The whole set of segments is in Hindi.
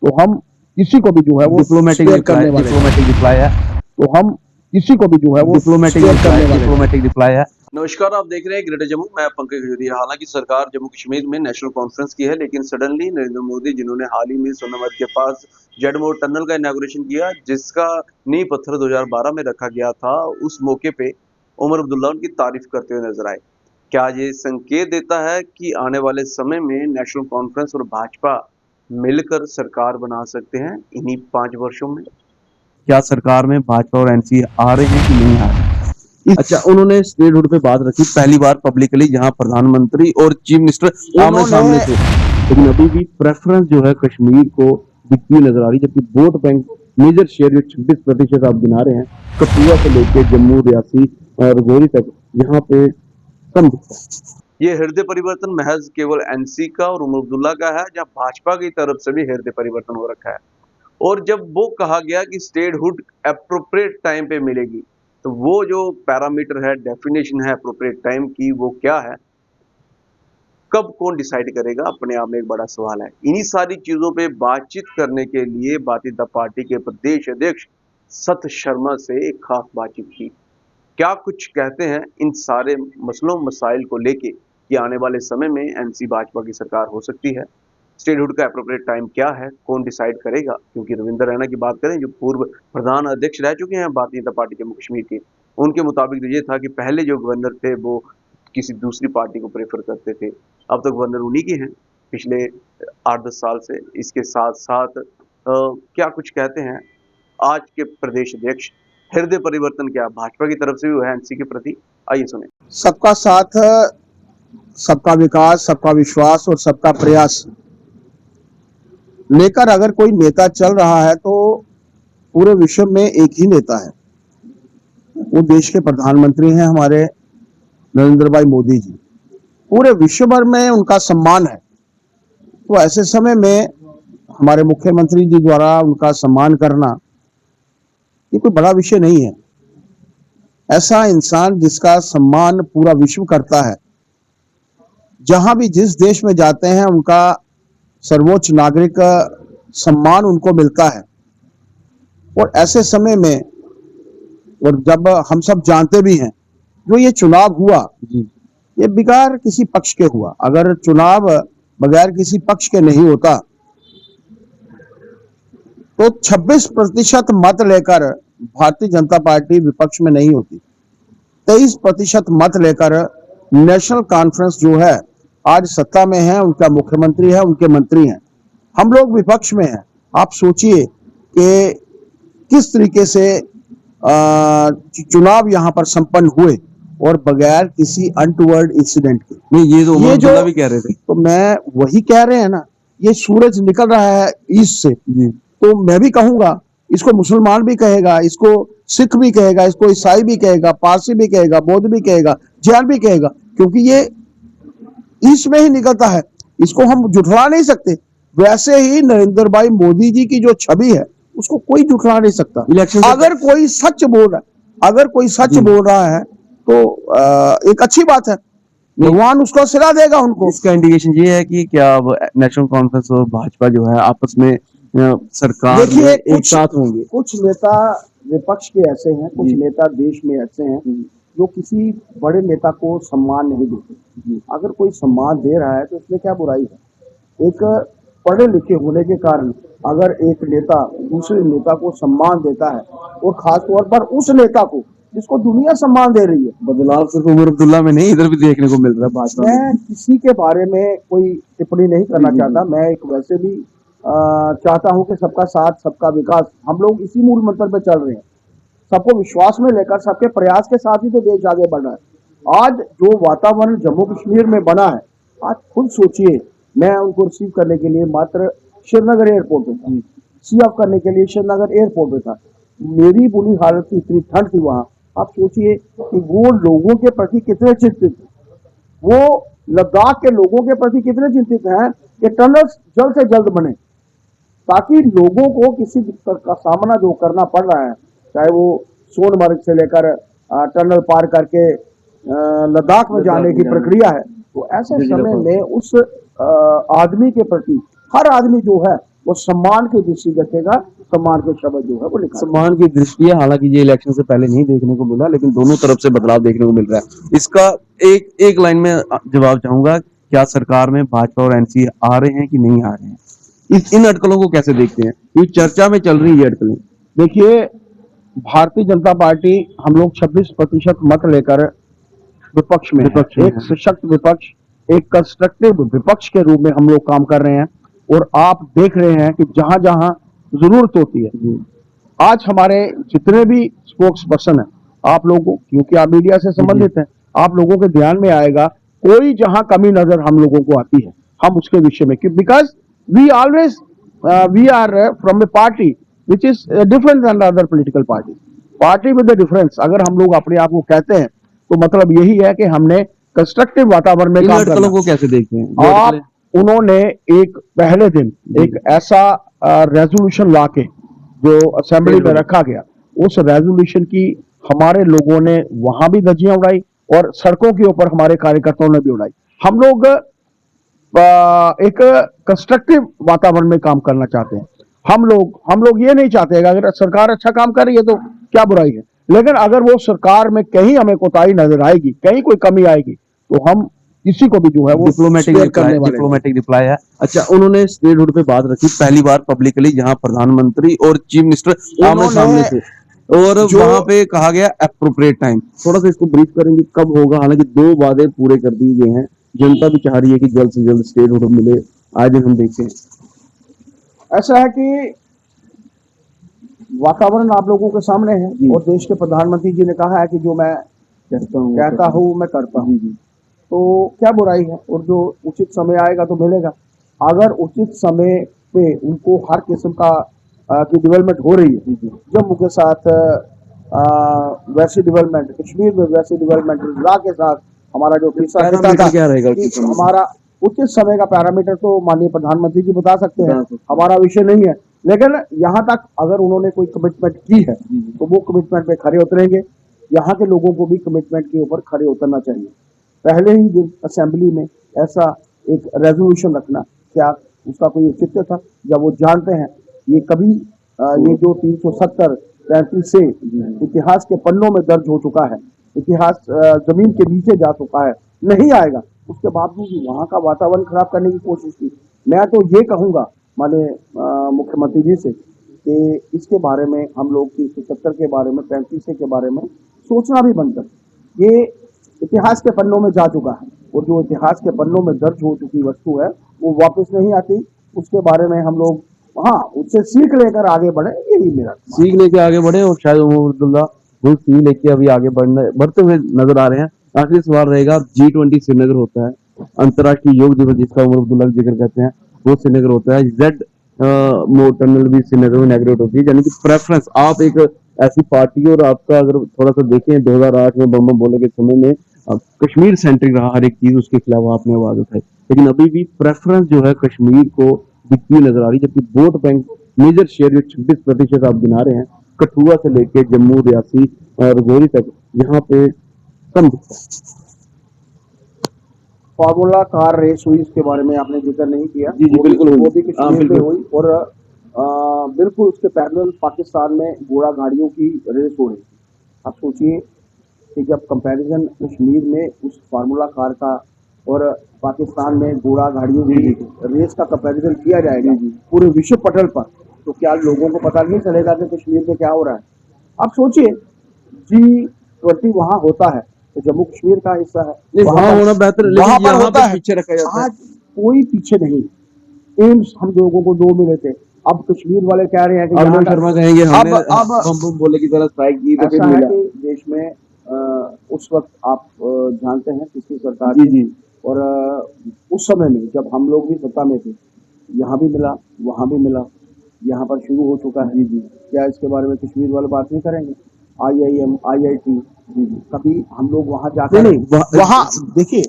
तो हम किसी को भी जो है वो डिप्लोमेटिक रिप्लाई है। तो हम किसी को भी जो है वो डिप्लोमेटिक रिप्लाई है। नमस्कार, आप देख रहे हैं ग्रेटर जम्मू। मैं पंकज खजूरिया। हालांकि सरकार जम्मू कश्मीर में नेशनल कॉन्फ्रेंस की है, लेकिन सडनली नरेंद्र मोदी, जिन्होंने हाल ही में सोनामर्ग के पास जेडमोर टनल का इनॉग्रेशन किया, जिसका नींव पत्थर 2012 में रखा गया था, उस मौके पे उमर अब्दुल्ला उनकी तारीफ करते हुए नजर आए। क्या ये संकेत देता है कि आने वाले समय में नेशनल कॉन्फ्रेंस और भाजपा मिलकर सरकार बना सकते हैं इन्हीं 5 वर्षों में? क्या सरकार में भाजपा और एनसी आ रहे हैं कि नहीं आ रहे? अच्छा, उन्होंने स्टेटहुड पे बात रखी पहली बार पब्लिकली, जहां प्रधानमंत्री और चीफ मिनिस्टर आमने सामने थे, लेकिन अभी भी प्रेफरेंस जो है कश्मीर को दिखती नजर आ रही, जबकि वोट बैंक मेजर शेयर जो 26% आप गिना रहे हैं, कठुआ से लेकर जम्मू, रियासी और राजौरी तक, यहाँ पे कम दिखता है। ये हृदय परिवर्तन महज केवल एनसी का और उमर अब्दुल्ला का है, जब भाजपा की तरफ से भी हृदय परिवर्तन हो रखा है? और जब वो कहा गया कि स्टेटहुड एप्रोप्रिएट टाइम पे मिलेगी, तो वो जो पैरामीटर है, डेफिनेशन है एप्रोप्रिएट टाइम की, वो क्या है? कब कौन डिसाइड करेगा, अपने आप में एक बड़ा सवाल है। इन्हीं सारी चीजों पे बातचीत करने के लिए भारतीय जनता पार्टी के प्रदेश अध्यक्ष सत शर्मा से एक खास बातचीत की। क्या कुछ कहते हैं इन सारे मसलों मसाइल को लेके कि आने वाले समय में एनसी भाजपा की सरकार हो सकती है? स्टेटहुड का एप्रोप्रिएट टाइम क्या है, कौन डिसाइड करेगा? क्योंकि रविंद्र रैना की बात करें, जो पूर्व प्रधान अध्यक्ष रह चुके हैं भारतीय जनता पार्टी जम्मू कश्मीर के, उनके मुताबिक तो ये था कि पहले जो गवर्नर थे वो किसी दूसरी पार्टी को प्रेफर करते थे। अब तो गवर्नर उन्हीं के हैं पिछले 8-10 साल से। इसके साथ साथ क्या कुछ कहते हैं आज के प्रदेश अध्यक्ष? हृदय परिवर्तन क्या भाजपा की तरफ से भी हुआ है एनसी के प्रति? आइए सुने। सबका साथ, सबका विकास, सबका विश्वास और सबका प्रयास लेकर अगर कोई नेता चल रहा है तो पूरे विश्व में एक ही नेता है, वो देश के प्रधानमंत्री हैं हमारे नरेंद्र भाई मोदी जी। पूरे विश्व भर में उनका सम्मान है। तो ऐसे समय में हमारे मुख्यमंत्री जी द्वारा उनका सम्मान करना ये कोई बड़ा विषय नहीं है। ऐसा इंसान जिसका सम्मान पूरा विश्व करता है, जहां भी जिस देश में जाते हैं उनका सर्वोच्च नागरिक सम्मान उनको मिलता है। और ऐसे समय में, और जब हम सब जानते भी हैं, जो ये चुनाव हुआ ये बगैर किसी पक्ष के हुआ। अगर चुनाव बगैर किसी पक्ष के नहीं होता तो 26% मत लेकर भारतीय जनता पार्टी विपक्ष में नहीं होती। 23% मत लेकर नेशनल कॉन्फ्रेंस जो है आज सत्ता में है, उनका मुख्यमंत्री है, उनके मंत्री हैं, हम लोग विपक्ष में हैं। आप सोचिए कि किस तरीके से चुनाव यहां पर संपन्न हुए और बगैर किसी अनटूवर्ड इंसिडेंट के। नहीं, ये तो उमर अब्दुल्ला भी कह रहे थे। तो मैं वही कह रहे हैं ना, ये सूरज निकल रहा है ईस्ट से, तो मैं भी कहूंगा, इसको मुसलमान भी कहेगा, इसको सिख भी कहेगा, इसको ईसाई भी कहेगा, पारसी भी कहेगा, बौद्ध भी कहेगा, जैन भी कहेगा, क्योंकि ये ईस्ट में ही निकलता है, इसको हम जुठला नहीं सकते। वैसे ही नरेंद्र भाई मोदी जी की जो छवि है उसको कोई जुठला नहीं सकता। अगर कोई सच बोल रहा है, अगर कोई सच बोल रहा है तो एक अच्छी बात है, भगवान उसको सिला देगा उनको। इसका इंडिकेशन ये है कि क्या नेशनल कॉन्फ्रेंस और भाजपा जो है आपस में सरकार में एक साथ होंगे। कुछ नेता विपक्ष के ऐसे हैं, कुछ नेता देश में ऐसे हैं जो किसी बड़े नेता को सम्मान नहीं देते। अगर कोई सम्मान दे रहा है तो उसमें क्या बुराई है? एक पढ़े लिखे होने के कारण अगर एक नेता दूसरे नेता को सम्मान देता है, और खास तौर पर उस नेता को जिसको दुनिया सम्मान दे रही है। बदलाव सिर्फ उमर अब्दुल्ला में नहीं, इधर भी देखने को मिल रहा है भाजपा में। मैं किसी के बारे में कोई टिप्पणी नहीं करना चाहता। मैं एक वैसे भी चाहता हूं कि सबका साथ, सबका विकास, हम लोग इसी मूल मंत्र पे चल रहे हैं। सबको विश्वास में लेकर, सबके प्रयास के साथ ही तो देश आगे बढ़ रहा है। आज जो वातावरण जम्मू कश्मीर में बना है, आज खुद सोचिए, मैं उनको रिसीव करने के लिए मात्र श्रीनगर एयरपोर्ट पे था, सी ऑफ करने के लिए श्रीनगर एयरपोर्ट पे था। मेरी बुरी हालत थी, इतनी ठंड थी वहां। आप सोचिए कि वो लोगों के प्रति कितने चिंतित हैं, वो लद्दाख के लोगों के प्रति कितने चिंतित हैं कि टनल जल्द से जल्द बने, ताकि लोगों को किसी दिक्कत का सामना जो करना पड़ रहा है, चाहे वो सोनमर्ग से लेकर टनल पार करके लद्दाख में जाने की प्रक्रिया है, तो ऐसे समय में उस आदमी के प्रति हर आदमी जो है वो सम्मान की दृष्टि रखेगा, सम्मान के शब्द जो है वो निकालेगा। सम्मान की दृष्टि है, हालांकि ये इलेक्शन से पहले नहीं देखने को मिला, लेकिन दोनों तरफ से बदलाव देखने को मिल रहा है। इसका एक एक लाइन में जवाब चाहूंगा, क्या सरकार में भाजपा और एनसी आ रहे हैं कि नहीं आ रहे हैं? इन अटकलों को कैसे देखते हैं? ये चर्चा में चल रही है अटकलें। देखिए, भारतीय जनता पार्टी हम लोग 26% मत लेकर विपक्ष में है। एक सशक्त विपक्ष, एक कंस्ट्रक्टिव विपक्ष के रूप में हम लोग काम कर रहे हैं। और आप देख रहे हैं कि जहां जहां जरूरत होती है, आज हमारे जितने भी स्पोक्स पर्सन है, आप लोगों, क्योंकि आप मीडिया से संबंधित हैं, आप लोगों के ध्यान में आएगा, कोई जहां कमी नजर हम लोगों को आती है, हम उसके विषय में, because we always we are from a party which is different than other political party with the difference. अगर हम लोग अपने आप को कहते हैं तो मतलब यही है कि हमने कंस्ट्रक्टिव वातावरण में इन काम अटकलों करना। को कैसे देखते हैं? जो आप अटकलें- उन्होंने एक पहले दिन एक ऐसा रेजोल्यूशन ला के जो असेंबली में रखा गया, उस रेजोल्यूशन की हमारे लोगों ने वहां भी धज्जियां उड़ाई और सड़कों के ऊपर हमारे कार्यकर्ताओं ने भी उड़ाई। हम लोग एक कंस्ट्रक्टिव वातावरण में काम करना चाहते हैं। हम लोग ये नहीं चाहते कि अगर सरकार अच्छा काम कर रही है तो क्या बुराई है, लेकिन अगर वो सरकार में कहीं हमें कोताही नजर आएगी, कहीं कोई कमी आएगी, तो हम किसी को भी जो है वो शेयर करने वाले हैं। डिप्लोमेटिक रिप्लाई है। अच्छा, उन्होंने स्टेटहुड पे बात रखी पहली बार पब्लिकली, जहां प्रधानमंत्री और चीफ मिनिस्टर आमने सामने थे, और वहां पे कहा गया एप्रोप्रिएट टाइम। थोड़ा सा इसको ब्रीफ करेंगे, कब होगा? हालांकि 2 वादे पूरे कर दिए गए हैं, जनता भी चाह रही है कि जल्द से जल्द स्टेटहुड मिले। आज हम देखते हैं, ऐसा है कि वातावरण आप लोगों के सामने है और देश के प्रधानमंत्री जी ने कहा है कि जो मैं कहता हूँ मैं करता हूँ, तो क्या बुराई है, और जो उचित समय आएगा तो मिलेगा। अगर उचित समय पे उनको हर किस्म का की डेवलपमेंट हो रही है, जम्मू के साथ वैसी डेवलपमेंट, कश्मीर में वैसी डेवलपमेंट, लद्दाख के साथ हमारा जो तीसरा पैरामीटर क्या रहेगा कि उसके समय? हमारा उचित समय का पैरामीटर तो माननीय प्रधानमंत्री जी बता सकते हैं, हमारा विषय नहीं है। लेकिन यहाँ तक अगर उन्होंने कोई कमिटमेंट की है तो वो कमिटमेंट पे खरे उतरेंगे। यहाँ के लोगों को भी कमिटमेंट के ऊपर खरे उतरना चाहिए। पहले ही दिन असेंबली में ऐसा एक रेजोल्यूशन रखना, क्या उसका कोई औचित्य था? जब वो जानते हैं ये कभी ये जो 370-35 से इतिहास के पन्नों में दर्ज हो चुका है, इतिहास जमीन के नीचे जा चुका है, नहीं आएगा, उसके बावजूद भी वहाँ का वातावरण खराब करने की कोशिश की। मैं तो ये कहूँगा माननीय मुख्यमंत्री जी से कि इसके बारे में हम लोग 370 के बारे में, 35 के बारे में सोचना भी बंद कर। ये इतिहास के पन्नों में जा चुका है और जो इतिहास के पन्नों में दर्ज हो चुकी वस्तु है वो वापस नहीं आती। उसके बारे में हम लोग उससे सीख लेकर आगे बढ़े, यही मेरा सीख लेके आगे बढ़े। और शायद उमर अब्दुल्ला वो सीख लेके अभी आगे बढ़ते हुए नजर आ रहे हैं। आखिरी सवाल रहेगा, G20 श्रीनगर होता है, अंतर्राष्ट्रीय योग दिवस जिसका उमर अब्दुल्ला भी जिक्र करते हैं, वो श्रीनगर होता है। जेड मोर टनल भी श्रीनगर में इनॉग्रेट होती है। यानी कि प्रेफरेंस, आप एक ऐसी पार्टी, और आपका अगर थोड़ा सा देखें 2008 में बम बोले के समय में कश्मीर सेंट्रिक रहा हर एक चीज, उसके खिलाफ आपने आवाज उठाई, लेकिन अभी भी प्रेफरेंस जो है कश्मीर को दिखती नजर आ रही, जबकि वोट बैंक मेजर शेयर जो 26% आप गिना रहे हैं, कठुआ से लेके जम्मू, रियासी और राजौरी तक, यहाँ पे कम दिखता है। फार्मूला कार रेस हुई, इसके बारे में आपने जिक्र नहीं किया। जी बिल्कुल, वो भी कश्मीर में हुई और बिल्कुल उसके पैरेलल पाकिस्तान में घोड़ा गाड़ियों की रेस हो रही थी। आप सोचिए कि जब कंपैरिजन कश्मीर में उस फार्मूला कार का और पाकिस्तान में घोड़ा गाड़ियों की रेस का कंपैरिजन किया जाएगा पूरे विश्व पटल पर, तो क्या लोगों को पता नहीं चलेगा कि कश्मीर में क्या हो रहा है? आप सोचिए, G20 वहाँ होता है तो जम्मू कश्मीर का हिस्सा है, वहाँ होना बेहतर, वहाँ लेकिन पर यहाँ होता पे है। पीछे रखा जाता है। आज कोई पीछे नहीं। एम्स हम लोगों को 2 मिले थे, अब कश्मीर वाले कह रहे हैं कि आनंद शर्मा कहेंगे हमने अब बम बम बोले की तरह स्ट्राइक की तो फिर ऐसा है मिला। कि देश में उस वक्त आप जानते हैं किसकी सरकार जी थी, जी, और उस समय में जब हम लोग भी सत्ता में थे, यहाँ भी मिला, वहाँ भी मिला, यहाँ पर शुरू हो चुका है। जी, क्या इसके बारे में कश्मीर वाले बात नहीं करेंगे? IIM, IIT, कभी हम लोग वहाँ जाकर वहाँ देखिए,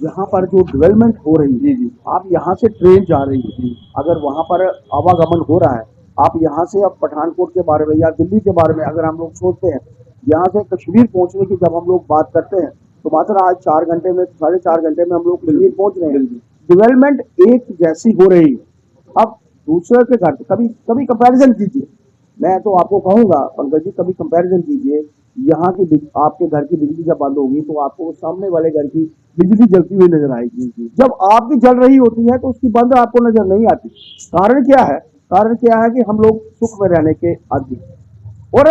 यहाँ पर जो डेवलपमेंट हो रही है, आप यहाँ से ट्रेन जा रही है, अगर वहाँ पर आवागमन हो रहा है, आप यहाँ से अब पठानकोट के बारे में या दिल्ली के बारे में अगर हम लोग सोचते हैं, यहाँ से कश्मीर पहुँचने की जब हम लोग बात करते हैं, तो मात्र आज 4 घंटे में, 4.5 घंटे में हम लोग कश्मीर पहुँच रहे हैं। डेवलपमेंट एक जैसी हो रही है। अब दूसरे के घर कभी कभी कंपैरिजन कीजिए। मैं तो आपको कहूंगा पंकज जी, कभी कंपैरिजन कीजिए, यहाँ की आपके घर की बिजली जब बंद होगी तो आपको सामने वाले घर की बिजली जलती हुई नजर आएगी। जब आपकी जल रही होती है तो उसकी बंद आपको नजर नहीं आती। कारण क्या है? कारण क्या है कि हम लोग सुख में रहने के आदी, और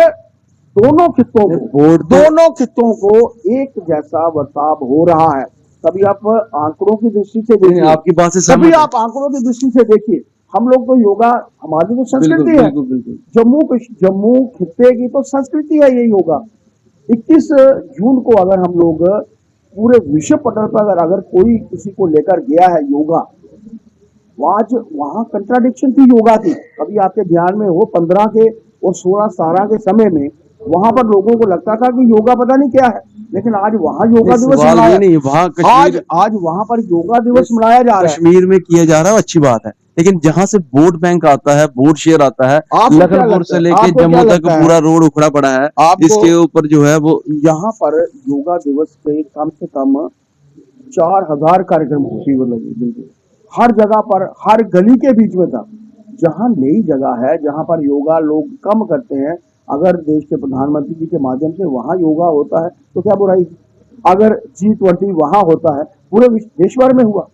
दोनों खित्तों को एक जैसा बर्ताव हो रहा है। कभी आप आंकड़ों की दृष्टि से देखिए, आपकी बात से कभी सहमत हूं। आप आंकड़ों की दृष्टि से देखिए, हम लोग तो योगा, हमारी तो संस्कृति बिल्कुल है। बिल्कुल बिल्कुल। जम्मू खित्ते की तो संस्कृति है ये योगा। 21 जून को अगर हम लोग पूरे विश्व पटल पर अगर कोई किसी को लेकर गया है योगा, आज वहां कंट्राडिक्शन थी योगा की। कभी आपके ध्यान में हो 15 के और 16-17 के समय में वहां पर लोगों को लगता था कि योगा पता नहीं क्या है, लेकिन आज वहां योगा दिवस सवाल मनाया, ये नहीं, वहाँ कश्मीर आज वहां पर योगा दिवस मनाया जा रहा है। कश्मीर में किया जा रहा है, अच्छी बात है, लेकिन जहां से वोट बैंक आता है, वोट शेयर आता है, आपको क्या लखनपुर लगता से है? लेके आपको जम्मू क्या तक लगता है? पूरा रोड उखड़ा पड़ा है, आपको इसके ऊपर जो है वो यहाँ पर योगा दिवस से कम 4000 कार्यक्रम फीवर लगे। बिल्कुल हर जगह पर, हर गली के बीच में था। जहाँ नई जगह है, जहाँ पर योगा लोग कम करते हैं, अगर देश के प्रधानमंत्री जी के माध्यम से वहाँ योगा होता है तो क्या बुराई? अगर G20 वहाँ होता है, पूरे देश भर में हुआ,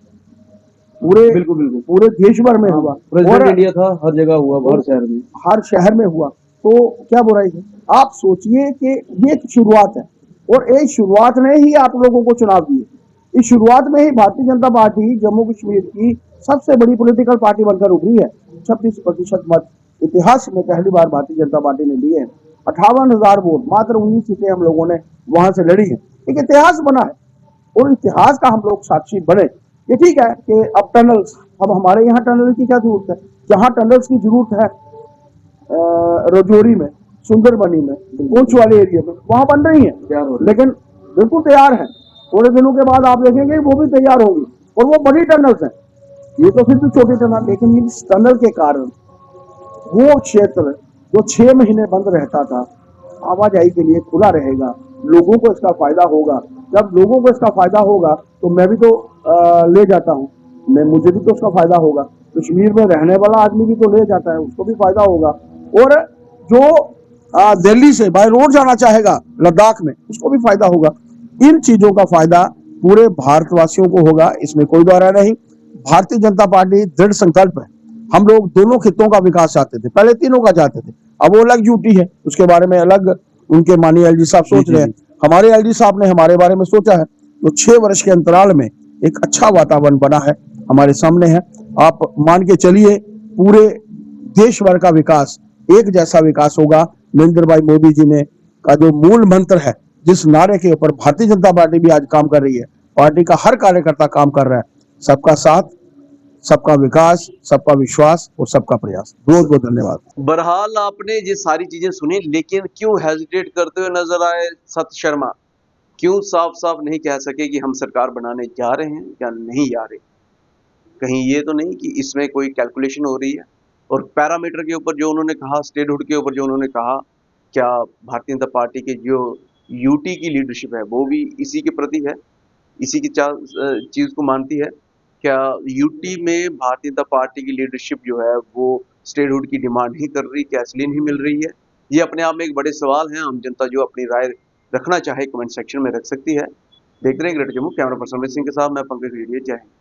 बिल्कुल बिल्कुल पूरे देश भर में हुआ, प्रेसिडेंट इंडिया था, हर जगह हुआ, हर शहर में हुआ, तो क्या बुराई है? आप सोचिए कि ये एक शुरुआत है, और एक शुरुआत ने ही आप लोगों को चुनाव दिए। इस शुरुआत में ही भारतीय जनता पार्टी जम्मू कश्मीर की सबसे बड़ी पॉलिटिकल पार्टी बनकर उभरी है। 26% मत इतिहास में पहली बार भारतीय जनता पार्टी ने लिए हैं। 58,000 वोट, मात्र 19 सीटें हम लोगों ने वहां से लड़ी है। एक इतिहास बना है, और इतिहास का हम लोग साक्षी बने। ये ठीक है कि अब टनल्स, अब हमारे यहाँ टनल की क्या जरूरत है? जहाँ टनल्स की जरूरत है रजौरी में, सुंदरबनी में, पूंछ वाले एरिया में, वहां बन रही है, लेकिन बिल्कुल तैयार है। थोड़े दिनों के बाद आप देखेंगे वो भी तैयार होगी, और वो बड़ी टनल्स हैं। ये तो फिर भी छोटी टनल, लेकिन इस टनल के कारण वो क्षेत्र जो 6 महीने बंद रहता था, आवाजाही के लिए खुला रहेगा। लोगों को इसका फायदा होगा। जब लोगों को इसका फायदा होगा तो मैं भी तो ले जाता हूँ, मुझे भी तो उसका फायदा होगा। कश्मीर में रहने वाला आदमी भी तो ले जाता है, उसको भी फायदा होगा। और जो दिल्ली से बाय रोड जाना चाहेगा लद्दाख में, उसको भी फायदा होगा। इन चीजों का फायदा पूरे भारतवासियों को होगा, इसमें कोई द्वारा नहीं। भारतीय जनता पार्टी दृढ़ संकल्प है। हम लोग दोनों खित्तों का विकास चाहते थे, पहले तीनों का चाहते थे, अब वो अलग यूटी है, उसके बारे में अलग उनके माननीय एलजी साहब सोच रहे हैं। हमारे एलजी साहब ने हमारे बारे में सोचा है, तो 6 वर्ष के अंतराल में एक अच्छा वातावरण बना है, हमारे सामने है। आप मान के चलिए पूरे देश भर का विकास, एक जैसा विकास होगा। नरेंद्र भाई मोदी जी ने का जो मूल मंत्र है, जिस नारे के ऊपर भारतीय जनता पार्टी भी आज काम कर रही है, पार्टी का हर कार्यकर्ता काम कर रहा है, सबका साथ, सबका विकास, सबका विश्वास और सबका प्रयास। बहुत बहुत धन्यवाद। बहरहाल आपने ये सारी चीजें सुनी, लेकिन क्यों हेजिटेट करते हुए नजर आए सत शर्मा? क्यों साफ साफ नहीं कह सके कि हम सरकार बनाने जा रहे हैं या नहीं जा रहे? कहीं ये तो नहीं कि इसमें कोई कैलकुलेशन हो रही है? और पैरामीटर के ऊपर जो उन्होंने कहा, स्टेटहुड के ऊपर जो उन्होंने कहा, क्या भारतीय जनता पार्टी की जो यूटी की लीडरशिप है वो भी इसी के प्रति है, इसी की चीज को मानती है? क्या यूटी में भारतीय जनता पार्टी की लीडरशिप जो है वो स्टेटहुड की डिमांड ही कर रही, क्या इसलिए नहीं मिल रही है? ये अपने आप में एक बड़े सवाल हैं। आम जनता जो अपनी राय रखना चाहे कमेंट सेक्शन में रख सकती है। देखते रहें greater Jammu. Camera person Amit Singh के साथ मैं पंकज रेडियो। जय हिंद।